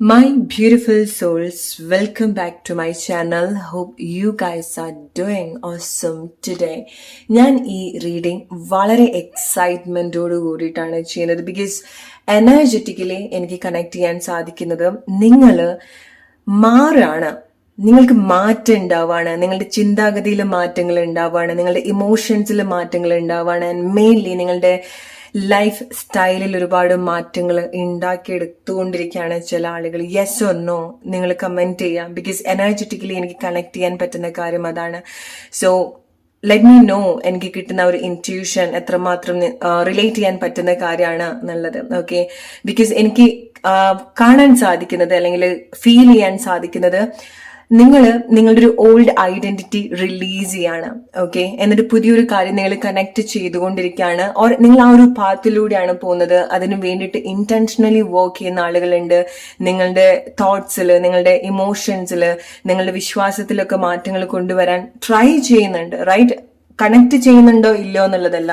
My beautiful souls, welcome back to my channel. Hope you guys are doing awesome today. ഞാൻ ഈ reading വളരെ എക്സൈറ്റ്മെന്റോട് കൂടിയിട്ടാണ് ചെയ്യുന്നത് because energetically എനിക്ക് കണക്ട് ചെയ്യാൻ സാധിക്കുന്നത് നിങ്ങൾ മാറാണ്, നിങ്ങൾക്ക് മാറ്റം ഉണ്ടാവാണ്, നിങ്ങളുടെ ചിന്താഗതിയിൽ മാറ്റങ്ങൾ ഉണ്ടാവാണ്, നിങ്ങളുടെ ഇമോഷൻസിൽ മാറ്റങ്ങൾ ഉണ്ടാവാണ്, ആൻഡ് മെയിൻലി നിങ്ങളുടെ ലൈഫ് സ്റ്റൈലിൽ ഒരുപാട് മാറ്റങ്ങൾ ഉണ്ടാക്കിയെടുത്തുകൊണ്ടിരിക്കുകയാണ് ചില ആളുകൾ. യെസ് ഓർ നോ നിങ്ങൾ കമന്റ് ചെയ്യാം, ബിക്കോസ് എനർജറ്റിക്കലി എനിക്ക് കണക്ട് ചെയ്യാൻ പറ്റുന്ന കാര്യം അതാണ്. സോ ലെറ്റ് മീ നോ എനിക്ക് കിട്ടുന്ന ഒരു ഇൻറ്റ്യൂഷൻ എത്രമാത്രം റിലേറ്റ് ചെയ്യാൻ പറ്റുന്ന കാര്യമാണ് എന്നുള്ളത്. ഓക്കെ, ബിക്കോസ് എനിക്ക് കാണാൻ സാധിക്കുന്നത് അല്ലെങ്കിൽ ഫീൽ ചെയ്യാൻ സാധിക്കുന്നത് നിങ്ങളുടെ ഒരു ഓൾഡ് ഐഡന്റിറ്റി റിലീസ് ചെയ്യാണ്. ഓക്കെ, എന്നിട്ട് പുതിയൊരു കാര്യം നിങ്ങൾ കണക്ട് ചെയ്തുകൊണ്ടിരിക്കുകയാണ്, ഓർ നിങ്ങൾ ആ ഒരു പാത്തിലൂടെയാണ് പോകുന്നത്. അതിന് വേണ്ടിയിട്ട് ഇന്റൻഷനലി വർക്ക് ചെയ്യുന്ന ആളുകളുണ്ട്. നിങ്ങളുടെ തോട്ട്സിൽ, നിങ്ങളുടെ ഇമോഷൻസിൽ, നിങ്ങളുടെ വിശ്വാസത്തിലൊക്കെ മാറ്റങ്ങൾ കൊണ്ടുവരാൻ ട്രൈ ചെയ്യുന്നുണ്ട്. റൈറ്റ്, കണക്ട് ചെയ്യുന്നുണ്ടോ ഇല്ലയോ എന്നുള്ളതല്ല,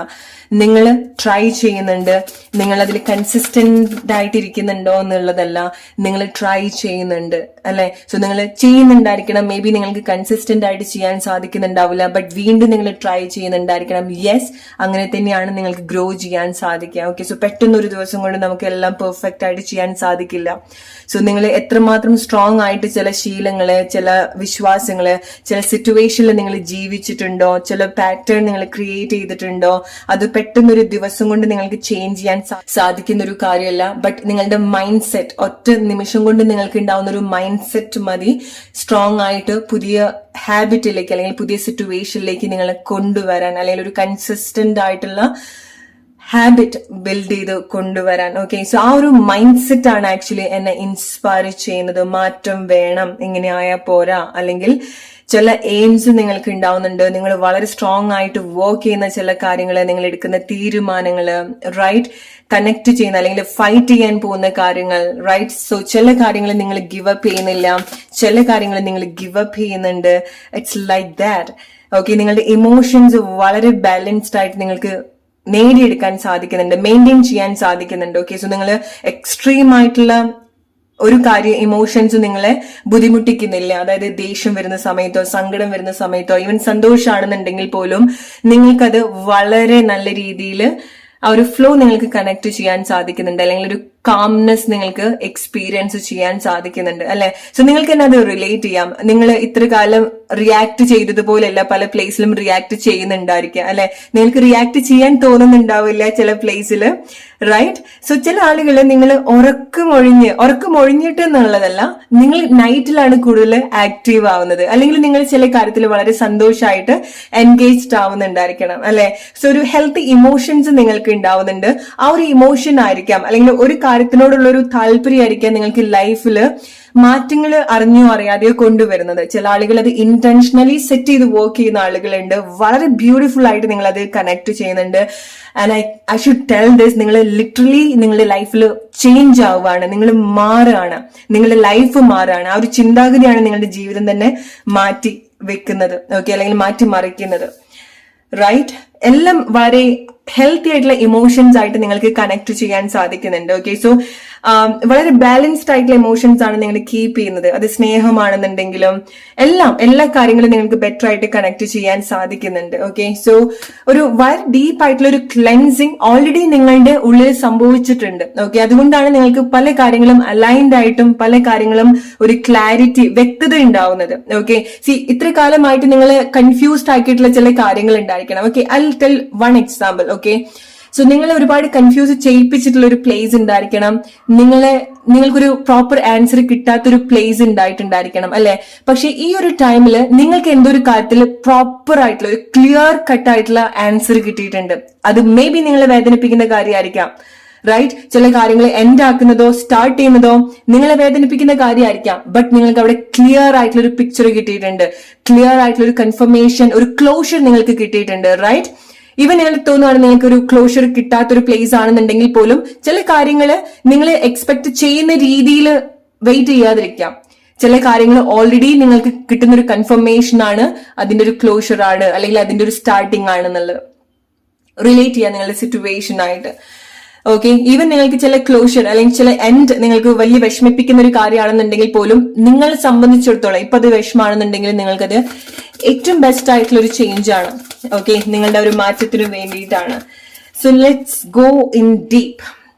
നിങ്ങൾ ട്രൈ ചെയ്യുന്നുണ്ട്. നിങ്ങൾ അതിൽ കൺസിസ്റ്റന്റ് ആയിട്ടിരിക്കുന്നുണ്ടോ എന്നുള്ളതല്ല, നിങ്ങൾ ട്രൈ ചെയ്യുന്നുണ്ട് അല്ലെ. സോ നിങ്ങൾ ചെയ്യുന്നുണ്ടായിരിക്കണം. മേ ബി നിങ്ങൾക്ക് കൺസിസ്റ്റന്റ് ആയിട്ട് ചെയ്യാൻ സാധിക്കുന്നുണ്ടാവില്ല, ബട്ട് വീണ്ടും നിങ്ങൾ ട്രൈ ചെയ്യുന്നുണ്ടായിരിക്കണം. യെസ്, അങ്ങനെ തന്നെയാണ് നിങ്ങൾക്ക് ഗ്രോ ചെയ്യാൻ സാധിക്കുക. ഓക്കെ, സോ പെട്ടെന്ന് ഒരു ദിവസം കൊണ്ട് നമുക്ക് എല്ലാം പെർഫെക്റ്റ് ആയിട്ട് ചെയ്യാൻ സാധിക്കില്ല. സോ നിങ്ങൾ എത്രമാത്രം സ്ട്രോങ് ആയിട്ട് ചില ശീലങ്ങള്, ചില വിശ്വാസങ്ങള്, ചില സിറ്റുവേഷനിൽ നിങ്ങൾ ജീവിച്ചിട്ടുണ്ടോ, ചില പാറ്റേൺ നിങ്ങൾ ക്രിയേറ്റ് ചെയ്തിട്ടുണ്ടോ, അത് പെട്ടെന്നൊരു ദിവസം കൊണ്ട് നിങ്ങൾക്ക് ചേഞ്ച് ചെയ്യാൻ സാധിക്കുന്ന ഒരു കാര്യമല്ല. ബട്ട് നിങ്ങളുടെ മൈൻഡ് സെറ്റ്, ഒറ്റ നിമിഷം കൊണ്ട് നിങ്ങൾക്ക് ഉണ്ടാവുന്ന ഒരു മൈൻഡ് സെറ്റ് മതി സ്ട്രോങ് ആയിട്ട് പുതിയ ഹാബിറ്റിലേക്ക് അല്ലെങ്കിൽ പുതിയ സിറ്റുവേഷനിലേക്ക് നിങ്ങളെ കൊണ്ടുവരാൻ, അല്ലെങ്കിൽ ഒരു കൺസിസ്റ്റന്റ് ആയിട്ടുള്ള ഹാബിറ്റ് ബിൽഡ് ചെയ്ത് കൊണ്ടുവരാൻ. ഓക്കെ, സോ ആ ഒരു മൈൻഡ് സെറ്റ് ആണ് ആക്ച്വലി എന്നെ ഇൻസ്പയർ ചെയ്യുന്നത്. മാറ്റം വേണം, ഇങ്ങനെ ആയാൽ പോരാ, അല്ലെങ്കിൽ ചില എയിംസ് നിങ്ങൾക്ക് ഉണ്ടാവുന്നുണ്ട്. നിങ്ങൾ വളരെ സ്ട്രോങ് ആയിട്ട് വർക്ക് ചെയ്യുന്ന ചില കാര്യങ്ങൾ, നിങ്ങൾ എടുക്കുന്ന തീരുമാനങ്ങള്, റൈറ്റ്, കണക്ട് ചെയ്യുന്ന അല്ലെങ്കിൽ ഫൈറ്റ് ചെയ്യാൻ പോകുന്ന കാര്യങ്ങൾ, റൈറ്റ്. സോ ചില കാര്യങ്ങൾ നിങ്ങൾ ഗിവ് അപ്പ് ചെയ്യുന്നില്ല, ചില കാര്യങ്ങൾ നിങ്ങൾ ഗിവ് അപ്പ് ചെയ്യുന്നുണ്ട്. It's like that. ഓക്കെ, നിങ്ങളുടെ ഇമോഷൻസ് വളരെ ബാലൻസ്ഡ് ആയിട്ട് നിങ്ങൾക്ക് നേടിയെടുക്കാൻ സാധിക്കുന്നുണ്ട്, മെയിൻറ്റെയിൻ ചെയ്യാൻ സാധിക്കുന്നുണ്ട്. ഓക്കെ, സോ നിങ്ങൾ എക്സ്ട്രീം ആയിട്ടുള്ള ഒരു കാര്യം, ഇമോഷൻസ് നിങ്ങളെ ബുദ്ധിമുട്ടിക്കുന്നില്ല. അതായത് ദേഷ്യം വരുന്ന സമയത്തോ, സങ്കടം വരുന്ന സമയത്തോ, ഈവൻ സന്തോഷമാണെന്നുണ്ടെങ്കിൽ പോലും നിങ്ങൾക്കത് വളരെ നല്ല രീതിയിൽ ആ ഒരു ഫ്ലോ നിങ്ങൾക്ക് കണക്ട് ചെയ്യാൻ സാധിക്കുന്നുണ്ട്, അല്ലെങ്കിൽ ഒരു കാംനെസ് നിങ്ങൾക്ക് എക്സ്പീരിയൻസ് ചെയ്യാൻ സാധിക്കുന്നുണ്ട് അല്ലെ. സോ നിങ്ങൾക്ക് തന്നെ അത് റിലേറ്റ് ചെയ്യാം. നിങ്ങൾ ഇത്ര കാലം റിയാക്ട് ചെയ്തതുപോലെയല്ല പല പ്ലേസിലും റിയാക്ട് ചെയ്യുന്നുണ്ടായിരിക്കാം അല്ലെ. നിങ്ങൾക്ക് റിയാക്ട് ചെയ്യാൻ തോന്നുന്നുണ്ടാവില്ല ചില പ്ലേസിൽ, റൈറ്റ്. സോ ചില ആളുകൾ നിങ്ങൾ ഉറക്കമൊഴിഞ്ഞിട്ട് എന്നുള്ളതല്ല, നിങ്ങൾ നൈറ്റിലാണ് കൂടുതൽ ആക്റ്റീവ് ആവുന്നത്, അല്ലെങ്കിൽ നിങ്ങൾ ചില കാര്യത്തിൽ വളരെ സന്തോഷമായിട്ട് എൻഗേജ്ഡ് ആവുന്നുണ്ടായിരിക്കണം അല്ലെ. സോ ഒരു ഹെൽത്തി ഇമോഷൻസ് നിങ്ങൾക്ക് ഉണ്ടാവുന്നുണ്ട്. ആ ഒരു ഇമോഷൻ ആയിരിക്കാം, അല്ലെങ്കിൽ ഒരു കാര്യത്തിനോടുള്ള ഒരു താല്പര്യമായിരിക്കാം നിങ്ങൾക്ക് ലൈഫില് മാറ്റങ്ങൾ അറിഞ്ഞോ അറിയാതെയോ കൊണ്ടുവരുന്നത്. ചില ആളുകൾ അത് ഇന്റൻഷനലി സെറ്റ് ചെയ്ത് വർക്ക് ചെയ്യുന്ന ആളുകളുണ്ട്. വളരെ ബ്യൂട്ടിഫുൾ ആയിട്ട് നിങ്ങൾ അത് കണക്ട് ചെയ്യുന്നുണ്ട്. And I should tell this, നിങ്ങൾ ലിറ്ററലി നിങ്ങളുടെ ലൈഫിൽ ചേഞ്ച് ആവുകയാണ്, നിങ്ങൾ മാറുകയാണ്, നിങ്ങളുടെ ലൈഫ് മാറുകയാണ്. ആ ഒരു ചിന്താഗതിയാണ് നിങ്ങളുടെ ജീവിതം തന്നെ മാറ്റി വെക്കുന്നത്. ഓക്കെ, അല്ലെങ്കിൽ മാറ്റി മറിക്കുന്നത്, റൈറ്റ്. എല്ലാം വളരെ ഹെൽത്തി ആയിട്ടുള്ള ഇമോഷൻസ് ആയിട്ട് നിങ്ങൾക്ക് കണക്ട് ചെയ്യാൻ സാധിക്കുന്നുണ്ട്. ഓക്കെ, സോ വളരെ ബാലൻസ്ഡ് ആയിട്ടുള്ള ഇമോഷൻസ് ആണ് നിങ്ങൾ കീപ്പ് ചെയ്യുന്നത്. അത് സ്നേഹമാണെന്നുണ്ടെങ്കിലും എല്ലാ കാര്യങ്ങളും നിങ്ങൾക്ക് ബെറ്റർ ആയിട്ട് കണക്ട് ചെയ്യാൻ സാധിക്കുന്നുണ്ട്. ഓക്കെ, സോ ഒരു വളരെ ഡീപ്പ് ആയിട്ടുള്ള ഒരു ക്ലെൻസിങ് ഓൾറെഡി നിങ്ങളുടെ ഉള്ളിൽ സംഭവിച്ചിട്ടുണ്ട്. ഓക്കെ, അതുകൊണ്ടാണ് നിങ്ങൾക്ക് പല കാര്യങ്ങളും അലൈൻഡ് ആയിട്ടും പല കാര്യങ്ങളും ഒരു ക്ലാരിറ്റി, വ്യക്തത ഉണ്ടാവുന്നത്. ഓക്കെ, ഇത്ര കാലമായിട്ട് നിങ്ങൾ കൺഫ്യൂസ്ഡ് ആക്കിയിട്ടുള്ള ചില കാര്യങ്ങൾ ഉണ്ടായിരിക്കണം. Okay, I will tell one example. Okay, so നിങ്ങൾ ഒരുപാട് കൺഫ്യൂസ് ചെയ്യിപ്പിച്ചിട്ടുള്ള ഒരു പ്ലേസ് ഉണ്ടായിരിക്കണം, നിങ്ങൾക്കൊരു പ്രോപ്പർ ആൻസർ കിട്ടാത്തൊരു പ്ലേസ് ഉണ്ടായിട്ടുണ്ടായിരിക്കണം അല്ലെ. പക്ഷെ ഈ ഒരു ടൈമിൽ നിങ്ങൾക്ക് എന്തോ ഒരു കാര്യത്തിൽ പ്രോപ്പർ ആയിട്ടുള്ള ഒരു ക്ലിയർ കട്ട് ആയിട്ടുള്ള ആൻസർ കിട്ടിയിട്ടുണ്ട്. അത് മേ ബി നിങ്ങളെ വേദനിപ്പിക്കുന്ന കാര്യമായിരിക്കാം, റൈറ്റ്. ചില കാര്യങ്ങൾ എൻഡ് ആക്കുന്നതോ സ്റ്റാർട്ട് ചെയ്യുന്നതോ നിങ്ങളെ വേദനിപ്പിക്കുന്ന കാര്യമായിരിക്കാം, ബട്ട് നിങ്ങൾക്ക് അവിടെ ക്ലിയർ ആയിട്ടുള്ള ഒരു പിക്ചർ കിട്ടിയിട്ടുണ്ട്, ക്ലിയർ ആയിട്ടുള്ള ഒരു കൺഫർമേഷൻ, ഒരു ക്ലോഷർ നിങ്ങൾക്ക് കിട്ടിയിട്ടുണ്ട്, റൈറ്റ്. ഈവൻ നിങ്ങൾക്ക് തോന്നുകയാണ് നിങ്ങൾക്ക് ഒരു ക്ലോഷർ കിട്ടാത്തൊരു പ്ലേസ് ആണെന്നുണ്ടെങ്കിൽ പോലും ചില കാര്യങ്ങൾ നിങ്ങൾ എക്സ്പെക്ട് ചെയ്യുന്ന രീതിയിൽ വെയിറ്റ് ചെയ്യാതിരിക്കാം. ചില കാര്യങ്ങൾ ഓൾറെഡി നിങ്ങൾക്ക് കിട്ടുന്ന ഒരു കൺഫർമേഷൻ ആണ്, അതിന്റെ ഒരു ക്ലോഷർ ആണ്, അല്ലെങ്കിൽ അതിന്റെ ഒരു സ്റ്റാർട്ടിംഗ് ആണെന്നുള്ളത് റിലേറ്റ് ചെയ്യാൻ നിങ്ങളുടെ സിറ്റുവേഷൻ ആയിട്ട്. ഓക്കെ, ഈവൻ നിങ്ങൾക്ക് ചില ക്ലോഷർ അല്ലെങ്കിൽ ചില എൻഡ് നിങ്ങൾക്ക് വലിയ വിഷമിപ്പിക്കുന്ന ഒരു കാര്യമാണെന്നുണ്ടെങ്കിൽ പോലും നിങ്ങളെ സംബന്ധിച്ചിടത്തോളം ഇപ്പൊ അത് വിഷമാണെന്നുണ്ടെങ്കിൽ നിങ്ങൾക്കത് ഏറ്റവും ബെസ്റ്റ് ആയിട്ടുള്ള ഒരു ചേഞ്ച് ആണ്. ഓക്കെ, നിങ്ങളുടെ ഒരു മാറ്റത്തിന് വേണ്ടിയിട്ടാണ്. So let's go in deep.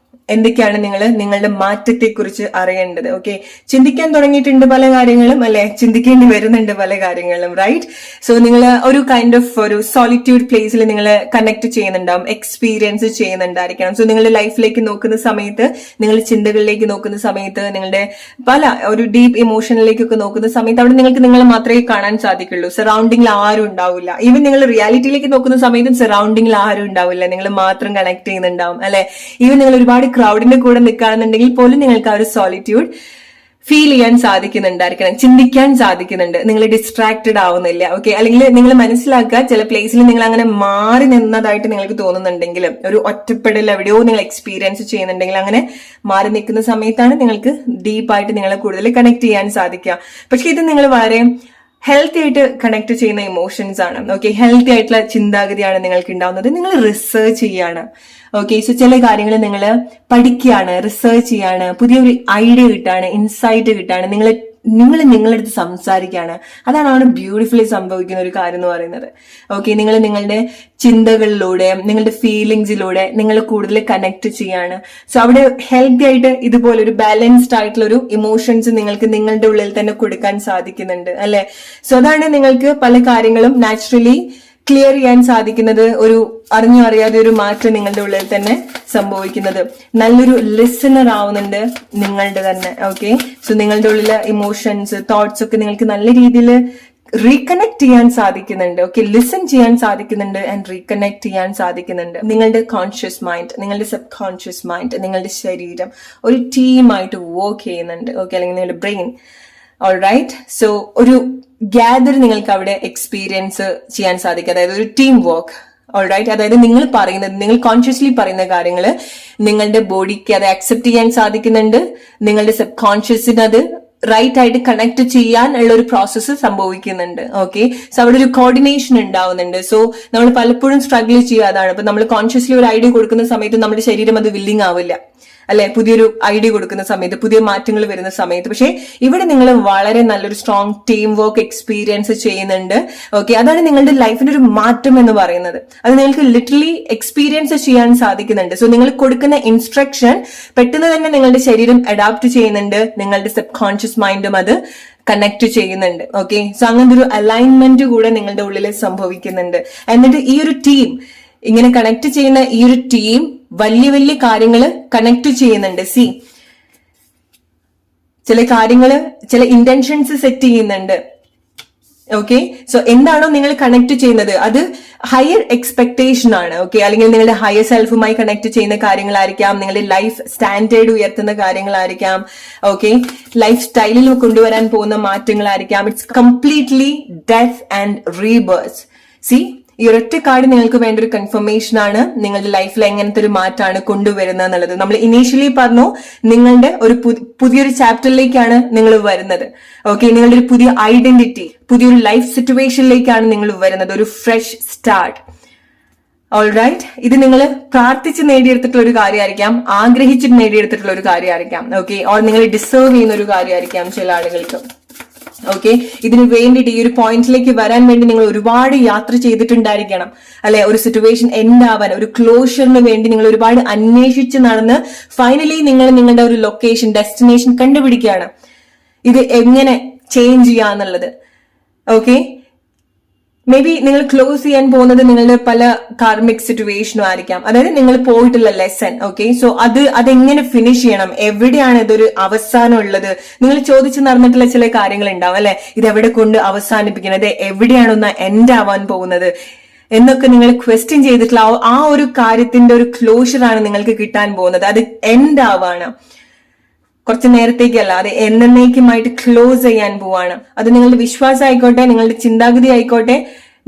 എന്തൊക്കെയാണ് നിങ്ങൾ നിങ്ങളുടെ മാറ്റത്തെ കുറിച്ച് അറിയേണ്ടത്? ഓക്കെ, ചിന്തിക്കാൻ തുടങ്ങിയിട്ടുണ്ട് പല കാര്യങ്ങളും, അല്ലെ? ചിന്തിക്കേണ്ടി വരുന്നുണ്ട് പല കാര്യങ്ങളും, റൈറ്റ്? സോ നിങ്ങൾ ഒരു കൈൻഡ് ഓഫ് ഒരു സോളിറ്റ്യൂഡ് പ്ലേസിൽ നിങ്ങൾ കണക്ട് ചെയ്യുന്നുണ്ടാവും, എക്സ്പീരിയൻസ് ചെയ്യുന്നുണ്ടായിരിക്കണം. സോ നിങ്ങളുടെ ലൈഫിലേക്ക് നോക്കുന്ന സമയത്ത്, നിങ്ങളുടെ ചിന്തകളിലേക്ക് നോക്കുന്ന സമയത്ത്, നിങ്ങളുടെ പല ഒരു ഡീപ്പ് ഇമോഷനിലേക്കൊക്കെ നോക്കുന്ന സമയത്ത് അവിടെ നിങ്ങൾക്ക് നിങ്ങളെ മാത്രമേ കാണാൻ സാധിക്കുള്ളൂ. സറൗണ്ടിങ്ങിൽ ആരും ഉണ്ടാവില്ല. ഈവൻ നിങ്ങൾ റിയാലിറ്റിയിലേക്ക് നോക്കുന്ന സമയത്തും സറൗണ്ടിങ്ങിൽ ആരും ഉണ്ടാവില്ല, നിങ്ങൾ മാത്രം കണക്ട് ചെയ്യുന്നുണ്ടാവും, അല്ലെ? ഈവൻ നിങ്ങൾ ഒരുപാട് ക്രൗഡിന്റെ കൂടെ നിൽക്കുകയാണെന്നുണ്ടെങ്കിൽ പോലും നിങ്ങൾക്ക് ആ ഒരു സോളിറ്റ്യൂഡ് ഫീൽ ചെയ്യാൻ സാധിക്കുന്നുണ്ടായിരിക്കണം, ചിന്തിക്കാൻ സാധിക്കുന്നുണ്ട്, നിങ്ങൾ ഡിസ്ട്രാക്റ്റഡ് ആവുന്നില്ല. ഓക്കെ, അല്ലെങ്കിൽ നിങ്ങൾ മനസ്സിലാക്കുക, ചില പ്ലേസിൽ നിങ്ങൾ അങ്ങനെ മാറി നിന്നതായിട്ട് നിങ്ങൾക്ക് തോന്നുന്നുണ്ടെങ്കിലും, ഒരു ഒറ്റപ്പെടൽ എവിടെയോ നിങ്ങൾ എക്സ്പീരിയൻസ് ചെയ്യുന്നുണ്ടെങ്കിൽ, അങ്ങനെ മാറി നിൽക്കുന്ന സമയത്താണ് നിങ്ങൾക്ക് ഡീപ്പായിട്ട് നിങ്ങളെ കൂടുതൽ കണക്ട് ചെയ്യാൻ സാധിക്കുക. പക്ഷെ ഇത് നിങ്ങൾ വളരെ ഹെൽത്തി ആയിട്ട് കണക്ട് ചെയ്യുന്ന ഇമോഷൻസ് ആണ്. ഓക്കെ, ഹെൽത്തി ആയിട്ടുള്ള ചിന്താഗതിയാണ് നിങ്ങൾക്ക് ഉണ്ടാവുന്നത്. നിങ്ങൾ റിസർച്ച് ചെയ്യാണ്. ഓക്കെ, സോ ചില കാര്യങ്ങൾ നിങ്ങൾ പഠിക്കുകയാണ്, റിസർച്ച് ചെയ്യാണ്, പുതിയൊരു ഐഡിയ കിട്ടാണ്, ഇൻസൈറ്റ് കിട്ടാണ്, നിങ്ങൾ നിങ്ങളുടെ അടുത്ത് സംസാരിക്കുകയാണ്. അതാണ് അവിടെ ബ്യൂട്ടിഫുള്ളി സംഭവിക്കുന്ന ഒരു കാര്യം എന്ന് പറയുന്നത്. ഓക്കെ, നിങ്ങൾ നിങ്ങളുടെ ചിന്തകളിലൂടെ, നിങ്ങളുടെ ഫീലിങ്സിലൂടെ നിങ്ങൾ കൂടുതൽ കണക്ട് ചെയ്യാണ്. സോ അവിടെ ഹെൽത്തി ആയിട്ട് ഇതുപോലെ ഒരു ബാലൻസ്ഡ് ആയിട്ടുള്ള ഒരു ഇമോഷൻസ് നിങ്ങൾക്ക് നിങ്ങളുടെ ഉള്ളിൽ തന്നെ കൊടുക്കാൻ സാധിക്കുന്നുണ്ട്, അല്ലെ? സോ അതാണ് നിങ്ങൾക്ക് പല കാര്യങ്ങളും നാച്ചുറലി ക്ലിയർ ചെയ്യാൻ സാധിക്കുന്നത്, ഒരു അറിഞ്ഞോ അറിയാതെ ഒരു മാറ്റം നിങ്ങളുടെ ഉള്ളിൽ തന്നെ സംഭവിക്കുന്നത്. നല്ലൊരു ലിസണർ ആവുന്നുണ്ട് നിങ്ങളുടെ തന്നെ. ഓക്കെ, സോ നിങ്ങളുടെ ഉള്ളിലെ ഇമോഷൻസ്, തോട്ട്സ് ഒക്കെ നിങ്ങൾക്ക് നല്ല രീതിയിൽ റീകണക്ട് ചെയ്യാൻ സാധിക്കുന്നുണ്ട്. ഓക്കെ, ലിസൺ ചെയ്യാൻ സാധിക്കുന്നുണ്ട് ആൻഡ് റീകണക്ട് ചെയ്യാൻ സാധിക്കുന്നുണ്ട്. നിങ്ങളുടെ കോൺഷ്യസ് മൈൻഡ്, നിങ്ങളുടെ സബ് കോൺഷ്യസ് മൈൻഡ്, നിങ്ങളുടെ ശരീരം ഒരു ടീമായിട്ട് വർക്ക് ചെയ്യുന്നുണ്ട്. ഓക്കെ, അല്ലെങ്കിൽ നിങ്ങളുടെ ബ്രെയിൻ. ഓൾറൈറ്റ്, സോ ഒരു ഗ്യാദർ നിങ്ങൾക്ക് അവിടെ എക്സ്പീരിയൻസ് ചെയ്യാൻ സാധിക്കും, അതായത് ഒരു ടീം വർക്ക്. ഓൾറൈറ്റ്, അതായത് നിങ്ങൾ പറയുന്നത്, നിങ്ങൾ കോൺഷ്യസ്ലി പറയുന്ന കാര്യങ്ങൾ നിങ്ങളുടെ ബോഡിക്ക് അത് അക്സെപ്റ്റ് ചെയ്യാൻ സാധിക്കുന്നുണ്ട്, നിങ്ങളുടെ സബ് കോൺഷ്യസിന് അത് റൈറ്റ് ആയിട്ട് കണക്ട് ചെയ്യാൻ ഉള്ള ഒരു പ്രോസസ്സ് സംഭവിക്കുന്നുണ്ട്. ഓക്കെ, സോ അവിടെ ഒരു കോർഡിനേഷൻ ഉണ്ടാവുന്നുണ്ട്. സോ നമ്മൾ പലപ്പോഴും സ്ട്രഗിൾ ചെയ്യാതാണ്. അപ്പൊ നമ്മൾ കോൺഷ്യസ്ലി ഒരു ഐഡിയ കൊടുക്കുന്ന സമയത്ത് നമ്മുടെ ശരീരം അത് വില്ലിങ് ആവില്ല, അല്ലെ? പുതിയൊരു ഐഡിയ കൊടുക്കുന്ന സമയത്ത്, പുതിയ മാറ്റങ്ങൾ വരുന്ന സമയത്ത്. പക്ഷെ ഇവിടെ നിങ്ങൾ വളരെ നല്ലൊരു സ്ട്രോങ് ടീം വർക്ക് എക്സ്പീരിയൻസ് ചെയ്യുന്നുണ്ട്. ഓക്കെ, അതാണ് നിങ്ങളുടെ ലൈഫിന്റെ ഒരു മാറ്റം എന്ന് പറയുന്നത്. അത് നിങ്ങൾക്ക് ലിറ്ററലി എക്സ്പീരിയൻസ് ചെയ്യാൻ സാധിക്കുന്നുണ്ട്. സോ നിങ്ങൾ കൊടുക്കുന്ന ഇൻസ്ട്രക്ഷൻ പെട്ടെന്ന് തന്നെ നിങ്ങളുടെ ശരീരം അഡാപ്റ്റ് ചെയ്യുന്നുണ്ട്, നിങ്ങളുടെ സബ് കോൺഷ്യസ് മൈൻഡും അത് കണക്ട് ചെയ്യുന്നുണ്ട്. ഓക്കെ, സോ അങ്ങനത്തെ ഒരു അലൈൻമെന്റ് കൂടെ നിങ്ങളുടെ ഉള്ളിൽ സംഭവിക്കുന്നുണ്ട്. എന്നിട്ട് ഈ ഒരു ടീം, ഇങ്ങനെ കണക്ട് ചെയ്യുന്ന ഈ ഒരു ടീം വലിയ വലിയ കാര്യങ്ങൾ കണക്ട് ചെയ്യുന്നുണ്ട്. ചില കാര്യങ്ങള്, ചില ഇന്റൻഷൻസ് സെറ്റ് ചെയ്യുന്നുണ്ട്. ഓക്കെ, സോ എന്താണോ നിങ്ങൾ കണക്ട് ചെയ്യുന്നത് അത് ഹയർ എക്സ്പെക്ടേഷൻ ആണ്. ഓക്കെ, അല്ലെങ്കിൽ നിങ്ങളുടെ ഹയർ സെൽഫുമായി കണക്ട് ചെയ്യുന്ന കാര്യങ്ങളായിരിക്കാം, നിങ്ങളുടെ ലൈഫ് സ്റ്റാൻഡേർഡ് ഉയർത്തുന്ന കാര്യങ്ങളായിരിക്കാം, ഓക്കെ, ലൈഫ് സ്റ്റൈലിൽ കൊണ്ടുവരാൻ പോകുന്ന മാറ്റങ്ങളായിരിക്കാം. It's completely death and rebirth. ഈ ഒരൊറ്റ കാർഡ് നിങ്ങൾക്ക് വേണ്ട ഒരു കൺഫർമേഷൻ ആണ് നിങ്ങളുടെ ലൈഫിൽ എങ്ങനത്തെ ഒരു മാറ്റമാണ് കൊണ്ടുവരുന്നത് എന്നുള്ളത്. നമ്മൾ ഇനീഷ്യലി പറഞ്ഞു, നിങ്ങളുടെ ഒരു പുതിയൊരു ചാപ്റ്ററിലേക്കാണ് നിങ്ങൾ വരുന്നത്. ഓക്കെ, നിങ്ങളുടെ ഒരു പുതിയ ഐഡന്റിറ്റി, പുതിയൊരു ലൈഫ് സിറ്റുവേഷനിലേക്കാണ് നിങ്ങൾ വരുന്നത്, ഒരു ഫ്രഷ് സ്റ്റാർട്ട്. ഓൾറൈറ്റ്, ഇത് നിങ്ങൾ പ്രാർത്ഥിച്ച് നേടിയെടുത്തിട്ടുള്ള ഒരു കാര്യമായിരിക്കാം, ആഗ്രഹിച്ചിട്ട് നേടിയെടുത്തിട്ടുള്ള ഒരു കാര്യമായിരിക്കാം. ഓക്കെ, ഓർ നിങ്ങൾ ഡിസേർവ് ചെയ്യുന്ന ഒരു കാര്യമായിരിക്കാം ചില ആളുകൾക്ക്. ഓക്കെ, ഇതിനു വേണ്ടിയിട്ട് ഈ ഒരു പോയിന്റിലേക്ക് വരാൻ വേണ്ടി നിങ്ങൾ ഒരുപാട് യാത്ര ചെയ്തിട്ടുണ്ടായിരിക്കണം, അല്ലെ? ഒരു സിറ്റുവേഷൻ എൻഡ് ആവാൻ, ഒരു ക്ലോഷറിന് വേണ്ടി നിങ്ങൾ ഒരുപാട് അന്വേഷിച്ച് നടന്ന് ഫൈനലി നിങ്ങൾ നിങ്ങളുടെ ഒരു ലൊക്കേഷൻ, ഡെസ്റ്റിനേഷൻ കണ്ടുപിടിക്കുകയാണ്, ഇത് എങ്ങനെ ചേഞ്ച് ചെയ്യാന്നുള്ളത്. ഓക്കെ, മേ ബി നിങ്ങൾ ക്ലോസ് ചെയ്യാൻ പോകുന്നത് നിങ്ങളുടെ പല കാർമിക് സിറ്റുവേഷനും ആയിരിക്കാം, അതായത് നിങ്ങൾ പോയിട്ടുള്ള ലെസൺ. ഓക്കെ, സോ അതെങ്ങനെ ഫിനിഷ് ചെയ്യണം, എവിടെയാണ് ഇതൊരു അവസാനം ഉള്ളത്, നിങ്ങൾ ചോദിച്ചു നടന്നിട്ടുള്ള ചില കാര്യങ്ങൾ ഉണ്ടാവും, അല്ലെ? ഇത് എവിടെ കൊണ്ട് അവസാനിപ്പിക്കുന്നത്, എവിടെയാണ് ഒന്ന് എൻഡ് ആവാൻ പോകുന്നത് എന്നൊക്കെ നിങ്ങൾ ക്വസ്റ്റ്യൻ ചെയ്തിട്ടുള്ള ആ ഒരു കാര്യത്തിന്റെ ഒരു ക്ലോഷർ ആണ് നിങ്ങൾക്ക് കിട്ടാൻ പോകുന്നത്. അത് എൻഡ് ആവാണ്, കുറച്ചു നേരത്തേക്കല്ല, അത് എന്നേക്കുമായിട്ട് ക്ലോസ് ചെയ്യാൻ പോവാണ്. അത് നിങ്ങളുടെ വിശ്വാസം ആയിക്കോട്ടെ, നിങ്ങളുടെ ചിന്താഗതി ആയിക്കോട്ടെ,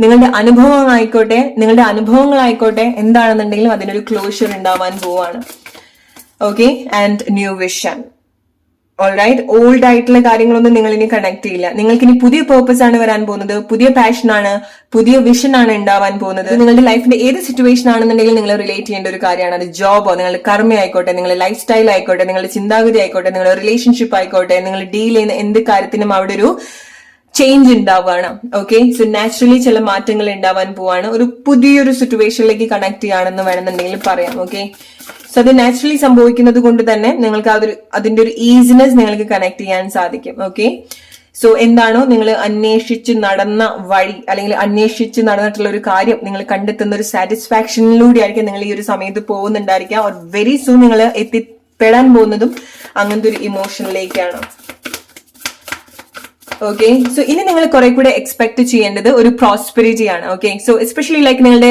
നിങ്ങളുടെ അനുഭവം ആയിക്കോട്ടെ, നിങ്ങളുടെ അനുഭവങ്ങളായിക്കോട്ടെ, എന്താണെന്നുണ്ടെങ്കിലും അതിനൊരു ക്ലോഷർ ഉണ്ടാവാൻ പോവാണ്. Okay, and new vision. Alright, old ആയിട്ടുള്ള കാര്യങ്ങളൊന്നും നിങ്ങൾ ഇനി കണക്ട് ചെയ്യില്ല. നിങ്ങൾക്ക് ഇനി പുതിയ പേർപ്പസ് ആണ് വരാൻ പോകുന്നത്, പുതിയ പാഷൻ ആണ്, പുതിയ വിഷൻ ആണ് ഉണ്ടാവാൻ പോകുന്നത്. നിങ്ങളുടെ ലൈഫിന്റെ ഏത് സിറ്റുവേഷൻ ആണെന്നുണ്ടെങ്കിൽ നിങ്ങൾ റിലേറ്റ് ചെയ്യേണ്ട ഒരു കാര്യമാണ്. അത് ജോബോ, നിങ്ങളുടെ കർമ്മ ആയിക്കോട്ടെ, നിങ്ങളുടെ ലൈഫ് സ്റ്റൈൽ ആയിക്കോട്ടെ, നിങ്ങളുടെ ചിന്താഗതി ആയിക്കോട്ടെ, നിങ്ങളുടെ റിലേഷൻഷിപ്പ് ആയിക്കോട്ടെ, നിങ്ങൾ ഡീൽ ചെയ്യുന്ന എന്ത് കാര്യത്തിനും അവിടെ ഒരു ചേഞ്ച് ഉണ്ടാവുകയാണ്. ഓക്കെ, സോ നാച്ചുറലി ചില മാറ്റങ്ങൾ ഉണ്ടാവാൻ പോവാണ്. ഒരു പുതിയൊരു സിറ്റുവേഷനിലേക്ക് കണക്ട് ചെയ്യുകയാണെന്ന് വേണമെന്നുണ്ടെങ്കിൽ പറയാം. ഓക്കെ, സോ അത് നാച്ചുറലി സംഭവിക്കുന്നത് കൊണ്ട് തന്നെ നിങ്ങൾക്ക് അതിന്റെ ഒരു ഈസിനെസ് നിങ്ങൾക്ക് കണക്ട് ചെയ്യാൻ സാധിക്കും. ഓക്കെ, സോ എന്താണോ നിങ്ങൾ അന്വേഷിച്ച് നടന്ന വഴി അല്ലെങ്കിൽ അന്വേഷിച്ച് നടന്നിട്ടുള്ള ഒരു കാര്യം നിങ്ങൾ കണ്ടെത്തുന്ന ഒരു സാറ്റിസ്ഫാക്ഷനിലൂടെ ആയിരിക്കും നിങ്ങൾ ഈ ഒരു സമയത്ത് പോകുന്നുണ്ടായിരിക്കാം. ഓർ വെരി സൂൺ നിങ്ങൾ എത്തിപ്പെടാൻ പോകുന്നതും അങ്ങനത്തെ ഒരു ഇമോഷനിലേക്കാണ്. ഓക്കെ, സോ ഇനി നിങ്ങൾ കുറെ കൂടെ എക്സ്പെക്ട് ചെയ്യേണ്ടത് ഒരു പ്രോസ്പെരിറ്റി ആണ്. ഓക്കെ, സോ എസ്പെഷ്യലി ലൈക്ക് നിങ്ങളുടെ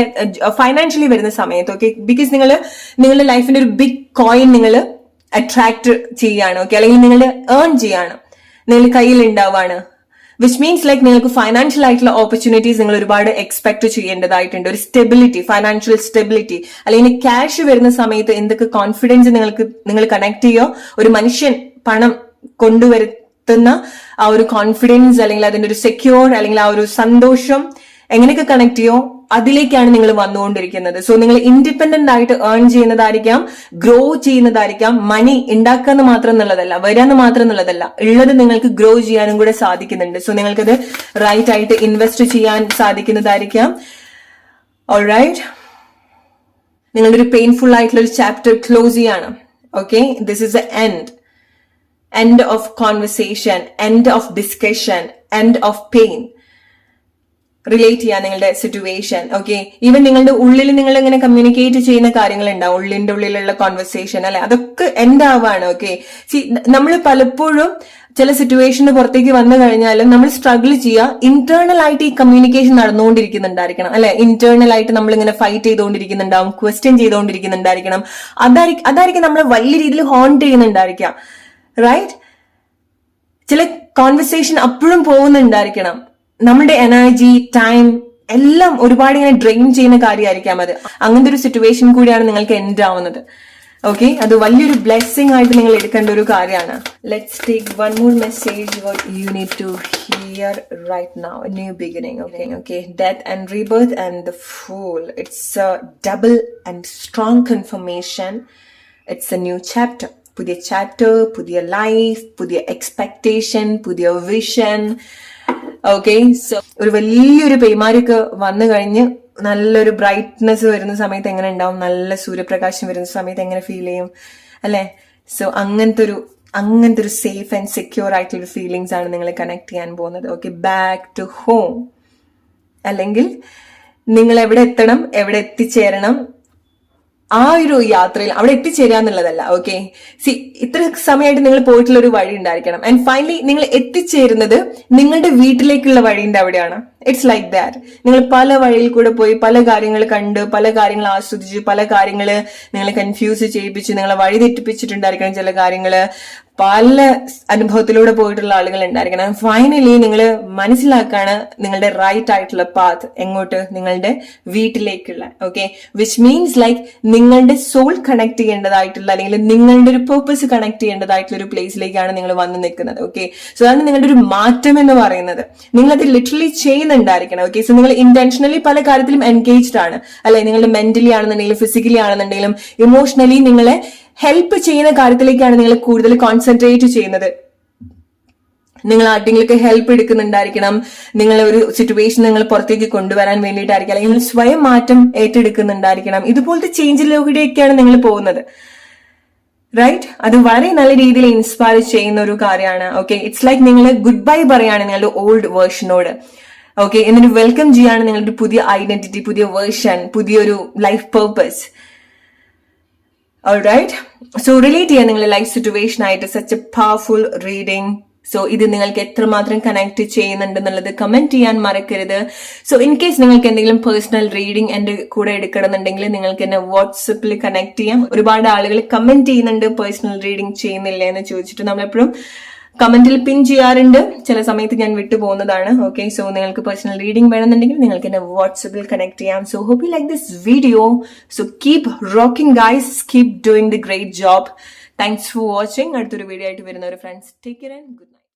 ഫൈനാൻഷ്യലി വരുന്ന സമയത്ത്. ഓക്കെ, ബിക്കോസ് നിങ്ങളുടെ ലൈഫിന്റെ ഒരു ബിഗ് കോയിൻ നിങ്ങൾ അട്രാക്ട് ചെയ്യാണ്. ഓക്കെ, അല്ലെങ്കിൽ നിങ്ങൾ ഏൺ ചെയ്യാണ്, നിങ്ങളുടെ കയ്യിൽ ഉണ്ടാവാണ്. വിച്ച് മീൻസ് ലൈക്ക് നിങ്ങൾക്ക് ഫൈനാൻഷ്യൽ ആയിട്ടുള്ള ഓപ്പർച്യൂണിറ്റീസ് നിങ്ങൾ ഒരുപാട് എക്സ്പെക്ട് ചെയ്യേണ്ടതായിട്ടുണ്ട്. ഒരു സ്റ്റെബിലിറ്റി, ഫൈനാൻഷ്യൽ സ്റ്റെബിലിറ്റി, അല്ലെങ്കിൽ ക്യാഷ് വരുന്ന സമയത്ത് എന്തൊക്കെ കോൺഫിഡൻസ് നിങ്ങൾ കണക്ട് ചെയ്യോ, ഒരു മനുഷ്യൻ പണം കൊണ്ടുവരുത്തുന്ന ആ ഒരു കോൺഫിഡൻസ് അല്ലെങ്കിൽ അതിന്റെ ഒരു സെക്യൂർ അല്ലെങ്കിൽ ആ ഒരു സന്തോഷം എങ്ങനെയൊക്കെ കണക്ട് ചെയ്യോ അതിലേക്കാണ് നിങ്ങൾ വന്നുകൊണ്ടിരിക്കുന്നത്. സോ നിങ്ങൾ ഇൻഡിപെൻഡന്റ് ആയിട്ട് ഏൺ ചെയ്യുന്നതായിരിക്കാം, ഗ്രോ ചെയ്യുന്നതായിരിക്കാം. മണി ഉണ്ടാക്കാന്ന് മാത്രം എന്നുള്ളതല്ല, വരാന്ന് മാത്രം എന്നുള്ളതല്ല, ഉള്ളത് നിങ്ങൾക്ക് ഗ്രോ ചെയ്യാനും കൂടെ സാധിക്കുന്നുണ്ട്. സോ നിങ്ങൾക്കത് റൈറ്റ് ആയിട്ട് ഇൻവെസ്റ്റ് ചെയ്യാൻ സാധിക്കുന്നതായിരിക്കാം. ഓൾറൈറ്റ്, നിങ്ങളുടെ ഒരു പെയിൻഫുൾ ആയിട്ടുള്ള ഒരു ചാപ്റ്റർ ക്ലോസ് ചെയ്യാണ്. Okay, this is A end of conversation, end of discussion, end of pain. Relate ചെയ്യാൻ നിങ്ങളുടെ സിറ്റുവേഷൻ. ഓക്കെ, ഈവൻ നിങ്ങളുടെ ഉള്ളിൽ നിങ്ങൾ ഇങ്ങനെ കമ്മ്യൂണിക്കേറ്റ് ചെയ്യുന്ന കാര്യങ്ങൾ ഉണ്ടാവും, ഉള്ളിന്റെ ഉള്ളിലുള്ള കോൺവെർസേഷൻ അല്ലെ, അതൊക്കെ എൻഡ് ആവാണ്. ഓക്കെ, നമ്മൾ പലപ്പോഴും ചില സിറ്റുവേഷന് പുറത്തേക്ക് വന്നു കഴിഞ്ഞാലും നമ്മൾ സ്ട്രഗിൾ ചെയ്യുക ഇന്റേണൽ ആയിട്ട് ഈ കമ്മ്യൂണിക്കേഷൻ നടന്നുകൊണ്ടിരിക്കുന്നുണ്ടായിരിക്കണം അല്ലെ. ഇന്റേണൽ ആയിട്ട് നമ്മൾ ഇങ്ങനെ ഫൈറ്റ് ചെയ്തുകൊണ്ടിരിക്കുന്നുണ്ടാവും, ക്വസ്റ്റ്യൻ ചെയ്തുകൊണ്ടിരിക്കുന്നുണ്ടായിരിക്കണം. അതായിരിക്കും നമ്മളെ വലിയ രീതിയിൽ ഹോണ്ട് ചെയ്യുന്നുണ്ടായിരിക്കാം. റൈറ്റ്, ചില കോൺവെർസേഷൻ അപ്പോഴും പോകുന്നുണ്ടായിരിക്കണം. നമ്മുടെ എനർജി, ടൈം എല്ലാം ഒരുപാട് ഇങ്ങനെ ഡ്രെയിൻ ചെയ്യുന്ന കാര്യമായിരിക്കാം അത്. അങ്ങനത്തെ ഒരു സിറ്റുവേഷൻ കൂടിയാണ് നിങ്ങൾക്ക് എൻഡ് ആവുന്നത്. ഓക്കെ, അത് വലിയൊരു ബ്ലെസ്സിങ് ആയിട്ട് നിങ്ങൾ എടുക്കേണ്ട ഒരു കാര്യമാണ്. Let's take one more message what you need to hear right now. A new beginning. Okay, death and rebirth and the fool. It's a double and strong confirmation. It's a new chapter. പുതിയ chapter, പുതിയ life, പുതിയ expectation, പുതിയ vision. Okay, so ഒരു വലിയൊരു പെയ്മാരിക്ക് വന്നു കഴിഞ്ഞ് നല്ലൊരു brightness വരുന്ന സമയത്ത് എങ്ങനെ ഉണ്ടാവും, നല്ല സൂര്യപ്രകാശം വരുന്ന സമയത്ത് എങ്ങനെ ഫീൽ ചെയ്യും അല്ലെ. സോ അങ്ങനത്തെ ഒരു സേഫ് ആൻഡ് സെക്യൂർ ആയിട്ടുള്ള ഫീലിങ്സ് ആണ് നിങ്ങളെ കണക്ട് ചെയ്യാൻ പോകുന്നത്. ഓക്കെ, ബാക്ക് ടു ഹോം, അല്ലെങ്കിൽ നിങ്ങൾ എവിടെ എത്തണം, എവിടെ എത്തിച്ചേരണം, ആ ഒരു യാത്രയിൽ അവിടെ എത്തിച്ചേരുക എന്നുള്ളതല്ല. ഓക്കെ, ഇത്ര സമയമായിട്ട് നിങ്ങൾ പോയിട്ടുള്ള ഒരു വഴി ഉണ്ടായിരിക്കണം. ആൻഡ് ഫൈനലി നിങ്ങൾ എത്തിച്ചേരുന്നത് നിങ്ങളുടെ വീട്ടിലേക്കുള്ള വഴിന്റെ അവിടെയാണ്. It's like that. നിങ്ങൾ പല വഴിയിൽ കൂടെ പോയി പല കാര്യങ്ങൾ കണ്ട്, പല കാര്യങ്ങൾ ആസ്വദിച്ച്, പല കാര്യങ്ങൾ നിങ്ങളെ കൺഫ്യൂസ് ചെയ്യിപ്പിച്ച്, നിങ്ങളെ വഴി തെറ്റിപ്പിച്ചിട്ടുണ്ടായിരിക്കണം. ചില കാര്യങ്ങള് പല അനുഭവത്തിലൂടെ പോയിട്ടുള്ള ആളുകൾ ഉണ്ടായിരിക്കണം. ഫൈനലി നിങ്ങൾ മനസ്സിലാക്കാണ് നിങ്ങളുടെ റൈറ്റ് ആയിട്ടുള്ള പാത്ത് എങ്ങോട്ട്, നിങ്ങളുടെ വീട്ടിലേക്കുള്ള. ഓക്കെ, വിച്ച് മീൻസ് ലൈക്ക് നിങ്ങളുടെ സോൾ കണക്ട് ചെയ്യേണ്ടതായിട്ടുള്ള അല്ലെങ്കിൽ നിങ്ങളുടെ ഒരു പേർപ്പസ് കണക്ട് ചെയ്യേണ്ടതായിട്ടുള്ള ഒരു പ്ലേസിലേക്കാണ് നിങ്ങൾ വന്ന് നിൽക്കുന്നത്. ഓക്കെ, സോ അതാണ് നിങ്ങളുടെ ഒരു മാറ്റം എന്ന് പറയുന്നത്. നിങ്ങൾ അത് ലിറ്ററലി ചെയ്യുന്നുണ്ടായിരിക്കണം. ഓക്കെ, സോ നിങ്ങൾ ഇന്റൻഷനലി പല കാര്യത്തിലും എൻഗേജ്ഡ് ആണ് അല്ലെ. നിങ്ങളുടെ മെന്റലി ആണെന്നുണ്ടെങ്കിലും ഫിസിക്കലി ആണെന്നുണ്ടെങ്കിലും ഇമോഷണലി നിങ്ങളെ ഹെൽപ്പ് ചെയ്യുന്ന കാര്യത്തിലേക്കാണ് നിങ്ങൾ കൂടുതൽ കോൺസെൻട്രേറ്റ് ചെയ്യുന്നത്. നിങ്ങൾ ആർക്കെങ്കിലൊക്കെ ഹെൽപ്പ് എടുക്കുന്നുണ്ടായിരിക്കണം. നിങ്ങൾ ഒരു സിറ്റുവേഷൻ നിങ്ങൾ പുറത്തേക്ക് കൊണ്ടുവരാൻ വേണ്ടിയിട്ടായിരിക്കും, അല്ലെങ്കിൽ നിങ്ങൾ സ്വയം മാറ്റം ഏറ്റെടുക്കുന്നുണ്ടായിരിക്കണം. ഇതുപോലത്തെ ചേഞ്ചിലൂടെയൊക്കെയാണ് നിങ്ങൾ പോകുന്നത്. റൈറ്റ്, അത് വളരെ നല്ല രീതിയിൽ ഇൻസ്പയർ ചെയ്യുന്ന ഒരു കാര്യമാണ്. ഓക്കെ, ഇറ്റ്സ് ലൈക്ക് നിങ്ങൾ ഗുഡ് ബൈ പറയാണ് നിങ്ങളുടെ ഓൾഡ് വേർഷനോട്. ഓക്കെ, എന്നിട്ട് വെൽക്കം ചെയ്യാണ് നിങ്ങളുടെ പുതിയ ഐഡന്റിറ്റി, പുതിയ വേർഷൻ, പുതിയൊരു life purpose. Alright, so relate ചെയ്യാൻ നിങ്ങളുടെ ലൈഫ് സിറ്റുവേഷൻ ആയിട്ട് such A powerful reading. So ഇത് നിങ്ങൾക്ക് എത്രമാത്രം കണക്ട് ചെയ്യുന്നുണ്ടെന്നുള്ളത് കമന്റ് ചെയ്യാൻ മറക്കരുത്. സോ ഇൻ കേസ് നിങ്ങൾക്ക് എന്തെങ്കിലും പേഴ്സണൽ റീഡിംഗ് എന്റെ കൂടെ എടുക്കണമെന്നുണ്ടെങ്കിൽ നിങ്ങൾക്ക് എന്നെ വാട്സപ്പിൽ കണക്ട് ചെയ്യാം. ഒരുപാട് ആളുകൾ കമന്റ് ചെയ്യുന്നുണ്ട് പേഴ്സണൽ റീഡിംഗ് ചെയ്യുന്നില്ല എന്ന് ചോദിച്ചിട്ട്. നമ്മളെപ്പോഴും കമന്റിൽ പിൻ ചെയ്യാറുണ്ട്, ചില സമയത്ത് ഞാൻ വിട്ടുപോകുന്നതാണ്. ഓക്കെ, സോ നിങ്ങൾക്ക് പേഴ്സണൽ റീഡിംഗ് വേണമെന്നുണ്ടെങ്കിൽ നിങ്ങൾക്ക് എന്നെ വാട്സപ്പിൽ കണക്ട് ചെയ്യാം. So hope you like this video. So keep rocking guys, keep doing the great job. Thanks for watching. അടുത്തൊരു വീഡിയോ ആയിട്ട് വരുന്നവരെ friends, take care and good night.